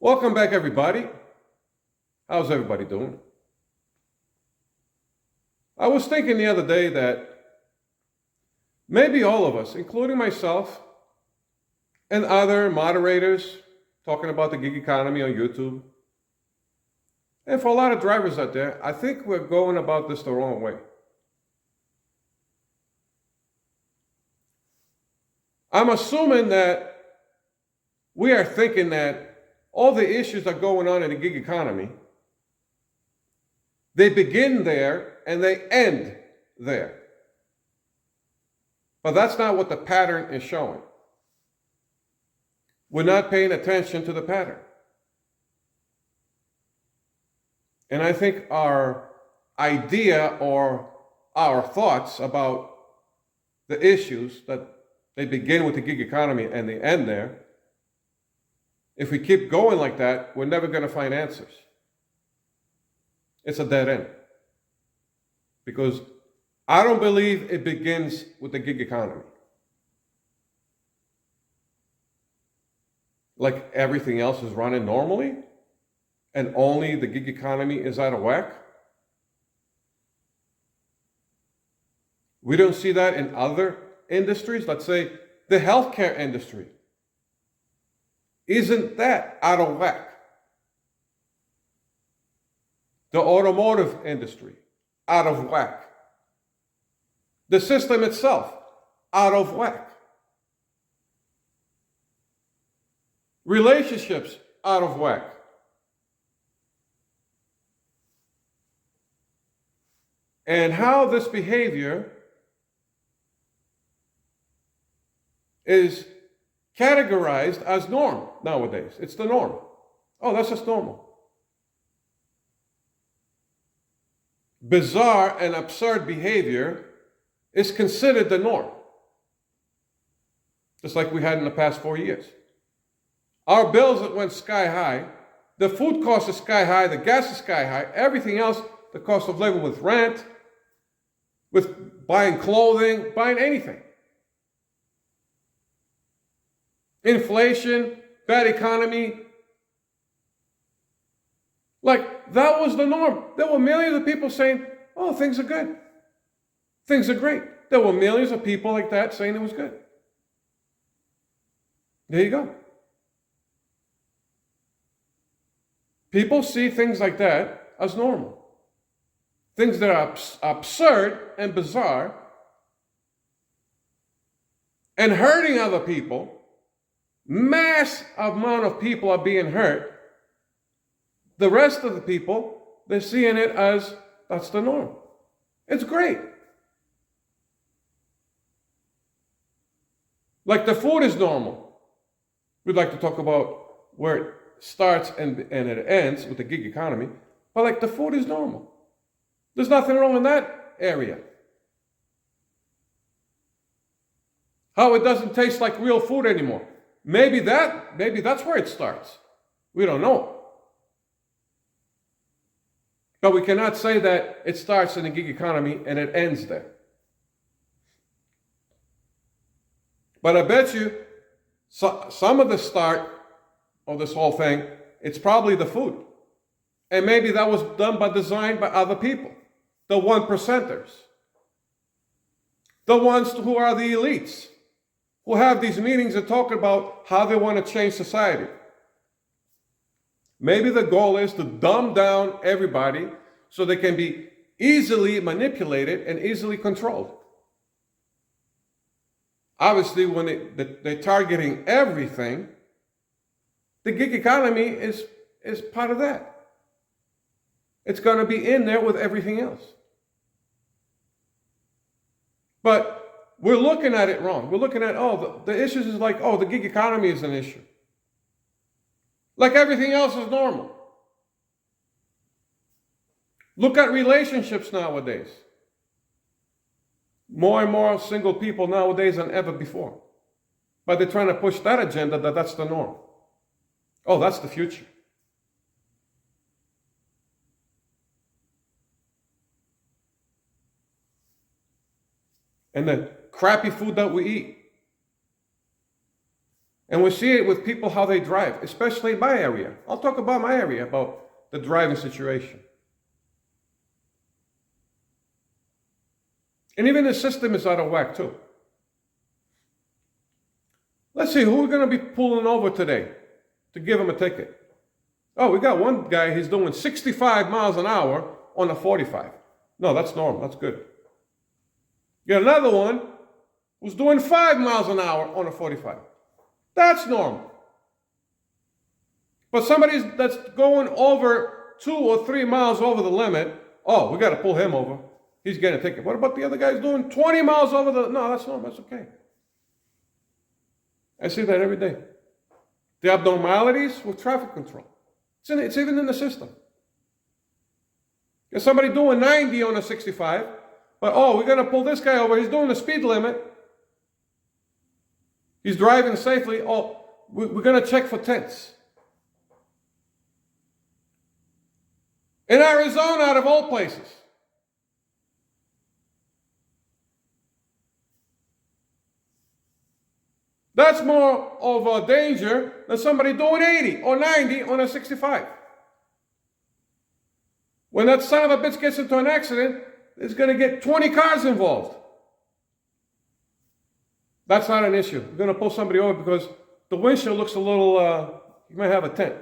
Welcome back, everybody. How's everybody doing? I was thinking the other day that maybe all of us, including myself and other moderators talking about the gig economy on YouTube, and for a lot of drivers out there, I think we're going about this the wrong way. I'm assuming that we are thinking that all the issues that are going on in the gig economy, they begin there and they end there. But that's not what the pattern is showing. We're not paying attention to the pattern. And I think our idea or our thoughts about the issues that they begin with the gig economy and they end there, if we keep going like that, we're never going to find answers. It's a dead end. Because I don't believe it begins with the gig economy. Like everything else is running normally, and only the gig economy is out of whack. We don't see that in other industries. Let's say the healthcare industry. Isn't that out of whack? The automotive industry, out of whack. The system itself, out of whack. Relationships, out of whack. And how this behavior is categorized as norm nowadays. It's the norm. Oh, that's just normal. Bizarre and absurd behavior is considered the norm. Just like we had in the past 4 years. Our bills that went sky high, the food cost is sky high, the gas is sky high, everything else, the cost of living with rent, with buying clothing, buying anything. Inflation, bad economy. Like, that was the norm. There were millions of people saying, oh, things are good. Things are great. There were millions of people like that saying it was good. There you go. People see things like that as normal. Things that are absurd and bizarre and hurting other people. Mass amount of people are being hurt. The rest of the people, they're seeing it as that's the norm. It's great. Like the food is normal. We'd like to talk about where it starts and it ends with the gig economy. But like the food is normal. There's nothing wrong in that area. How it doesn't taste like real food anymore. Maybe that's where it starts. We don't know. But we cannot say that it starts in the gig economy and it ends there. But I bet you some of the start of this whole thing, it's probably the food. And maybe that was done by design by other people. The 1%ers. The ones who are the elites. Who have these meetings and talk about how they want to change society. Maybe the goal is to dumb down everybody so they can be easily manipulated and easily controlled. Obviously, when they're targeting everything, the gig economy is part of that. It's going to be in there with everything else. But we're looking at it wrong. We're looking at, the issues is like, the gig economy is an issue. Like everything else is normal. Look at relationships nowadays. More and more single people nowadays than ever before. But they're trying to push that agenda that's the norm. Oh, that's the future. And then crappy food that we eat. And we see it with people, how they drive, especially in my area. I'll talk about my area, about the driving situation. And even the system is out of whack too. Let's see, who we're going to be pulling over today to give him a ticket. Oh, we got one guy, he's doing 65 miles an hour on a 45. No, that's normal, that's good. You got another one who's doing 5 miles an hour on a 45. That's normal. But somebody that's going over 2 or 3 miles over the limit, oh, we got to pull him over. He's getting a ticket. What about the other guys doing 20 miles over the... No, that's normal. That's okay. I see that every day. The abnormalities with traffic control. It's even in the system. There's somebody doing 90 on a 65, but oh, we're going to pull this guy over. He's doing the speed limit. He's driving safely. Oh, we're going to check for tints. In Arizona, out of all places. That's more of a danger than somebody doing 80 or 90 on a 65. When that son of a bitch gets into an accident, it's going to get 20 cars involved. That's not an issue. We're going to pull somebody over because the windshield looks a little, you might have a tint.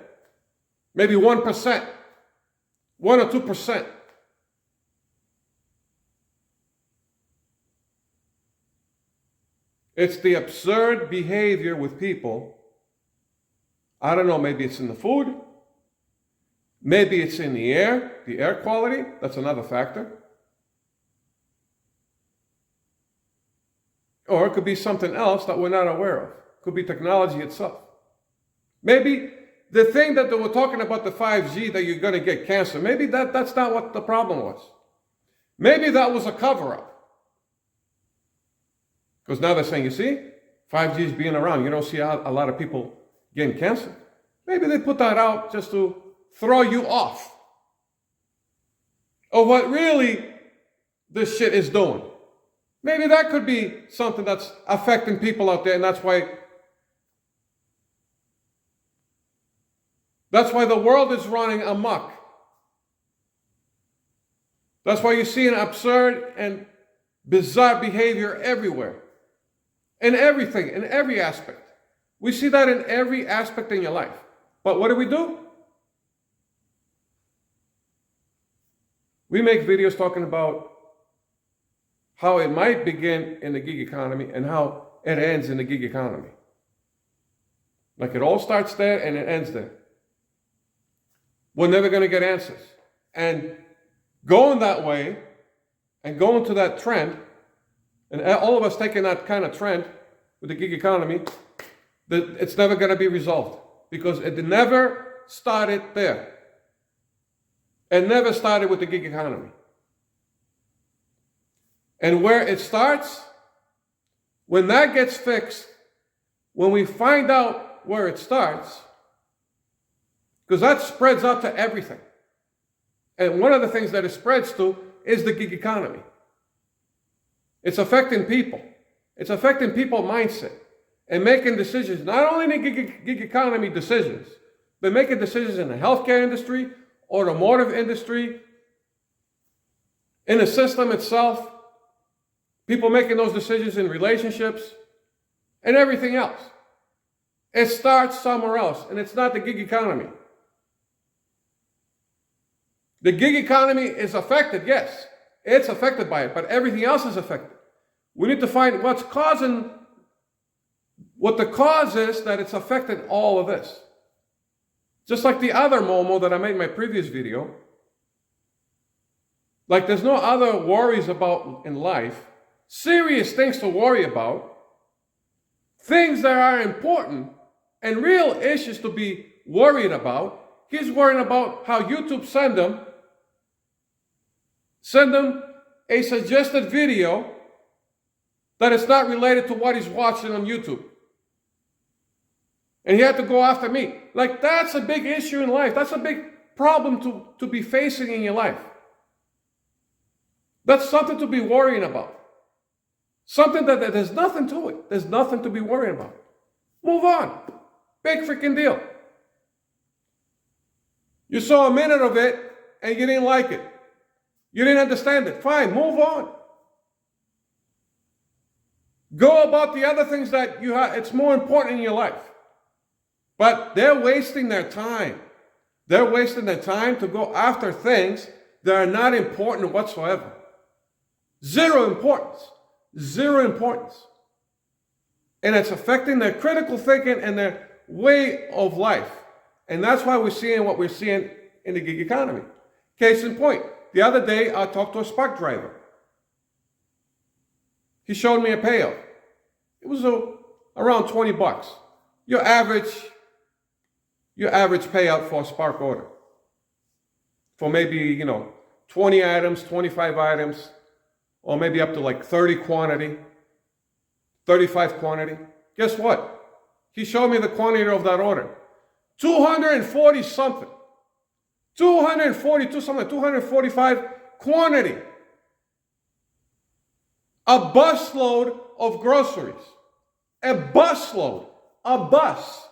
Maybe 1%, 1 or 2%. It's the absurd behavior with people. I don't know, maybe it's in the food. Maybe it's in the air quality. That's another factor. Or it could be something else that we're not aware of. It could be technology itself. Maybe the thing that they were talking about, the 5G, that you're going to get cancer, maybe that's not what the problem was. Maybe that was a cover-up. Because now they're saying, you see, 5G is being around. You don't see a lot of people getting cancer. Maybe they put that out just to throw you off of what really this shit is doing. Maybe that could be something that's affecting people out there, and that's why the world is running amok. That's why you see an absurd and bizarre behavior everywhere. In everything, in every aspect. We see that in every aspect in your life. But what do? We make videos talking about how it might begin in the gig economy and how it ends in the gig economy. Like it all starts there and it ends there. We're never going to get answers. And going that way and going to that trend, and all of us taking that kind of trend with the gig economy, it's never going to be resolved because it never started there. It never started with the gig economy. And where it starts, when that gets fixed, when we find out where it starts, because that spreads out to everything. And one of the things that it spreads to is the gig economy. It's affecting people. It's affecting people's mindset and making decisions, not only in the gig economy decisions, but making decisions in the healthcare industry, automotive industry, in the system itself, people making those decisions in relationships, and everything else. It starts somewhere else, and it's not the gig economy. The gig economy is affected, yes. It's affected by it, but everything else is affected. We need to find what the cause is that it's affected all of this. Just like the other Momo that I made in my previous video. Like there's no other worries about in life, serious things to worry about, things that are important and real issues to be worried about. He's worrying about how YouTube send them a suggested video that is not related to what he's watching on YouTube. And he had to go after me. Like, that's a big issue in life. That's a big problem to be facing in your life. That's something to be worrying about. Something that there's nothing to it. There's nothing to be worrying about. Move on. Big freaking deal. You saw a minute of it and you didn't like it. You didn't understand it. Fine, move on. Go about the other things that you have. It's more important in your life. But they're wasting their time. They're wasting their time to go after things that are not important whatsoever. Zero importance. Zero importance. And it's affecting their critical thinking and their way of life. And that's why we're seeing what we're seeing in the gig economy. Case in point, the other day I talked to a Spark driver. He showed me a payout. It was around 20 bucks. Your average payout for a Spark order. For maybe, 20 items, 25 items, or maybe up to like 30 quantity, 35 quantity. Guess what? He showed me the quantity of that order. 240 something. 242 something, 245 quantity. A busload of groceries. A busload. A bus.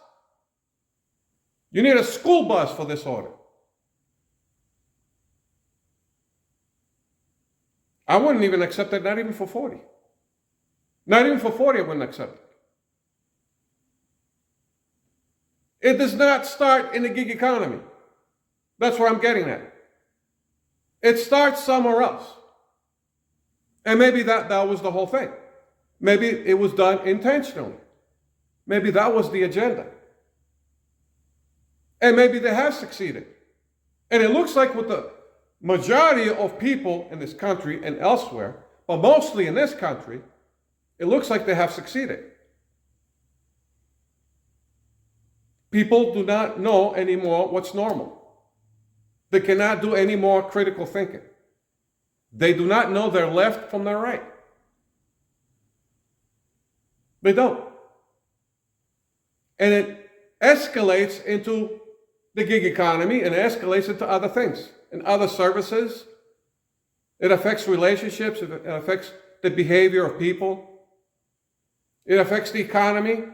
You need a school bus for this order. I wouldn't even accept it, not even for 40. Not even for 40 I wouldn't accept it. It does not start in the gig economy. That's where I'm getting at. It starts somewhere else. And maybe that was the whole thing. Maybe it was done intentionally. Maybe that was the agenda. And maybe they have succeeded. And it looks like with the majority of people in this country and elsewhere, but mostly in this country, it looks like they have succeeded. People do not know anymore what's normal. They cannot do any more critical thinking. They do not know their left from their right. They don't. And it escalates into the gig economy and it escalates into other things and other services. It affects relationships. It affects the behavior of people. It affects the economy.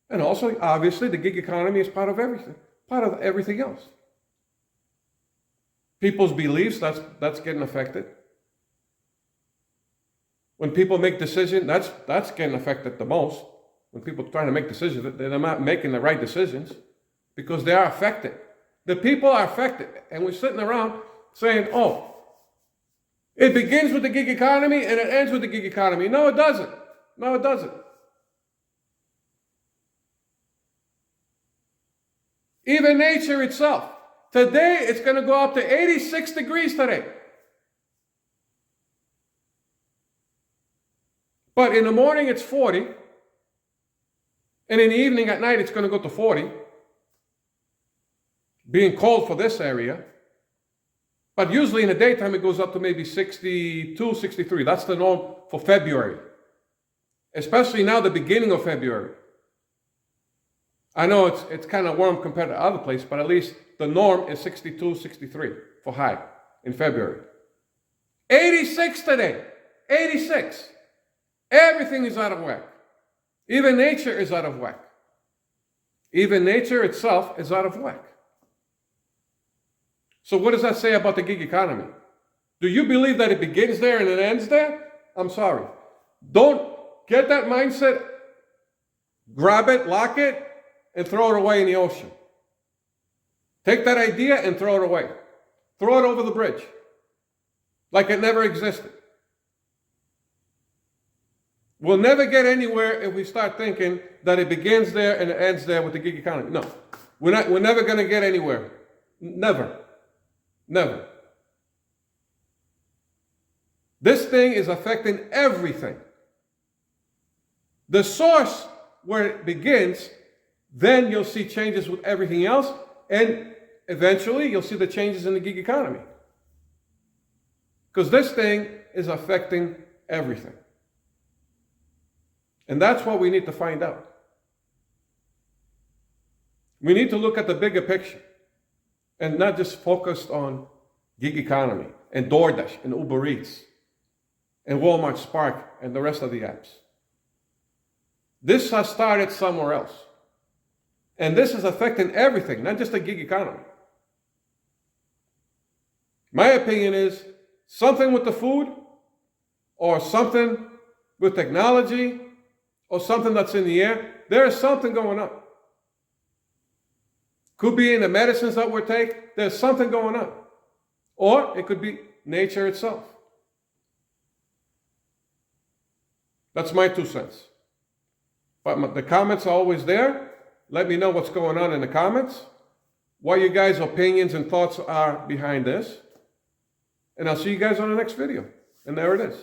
And also, obviously, the gig economy is part of everything else. People's beliefs, that's getting affected. When people make decisions, that's getting affected the most. When people are trying to make decisions, they're not making the right decisions because they are affected. The people are affected. And we're sitting around saying, oh, it begins with the gig economy and it ends with the gig economy. No, it doesn't. No, it doesn't. Even nature itself. Today, it's going to go up to 86 degrees today. But in the morning, it's 40. And in the evening, at night, it's going to go to 40. Being cold for this area. But usually in the daytime, it goes up to maybe 62, 63. That's the norm for February. Especially now, the beginning of February. I know it's kind of warm compared to other places, but at least the norm is 62, 63 for high in February. 86 today. 86. Everything is out of whack. Even nature is out of whack. Even nature itself is out of whack. So what does that say about the gig economy? Do you believe that it begins there and it ends there? I'm sorry. Don't get that mindset, grab it, lock it, and throw it away in the ocean. Take that idea and throw it away. Throw it over the bridge. Like it never existed. We'll never get anywhere if we start thinking that it begins there and it ends there with the gig economy. No. We're never going to get anywhere. Never. Never. This thing is affecting everything. The source where it begins, then you'll see changes with everything else, and eventually you'll see the changes in the gig economy. Because this thing is affecting everything. And that's what we need to find out. We need to look at the bigger picture and not just focused on gig economy and DoorDash and ubereats and Walmart Spark and the rest of the apps. This has started somewhere else. And this is affecting everything, not just the gig economy. My opinion is something with the food, or something with technology, or something that's in the air. There is something going on. Could be in the medicines that we take. There's something going on. Or it could be nature itself. That's my 2 cents. But the comments are always there. Let me know what's going on in the comments, what your guys' opinions and thoughts are behind this. And I'll see you guys on the next video. And there it is.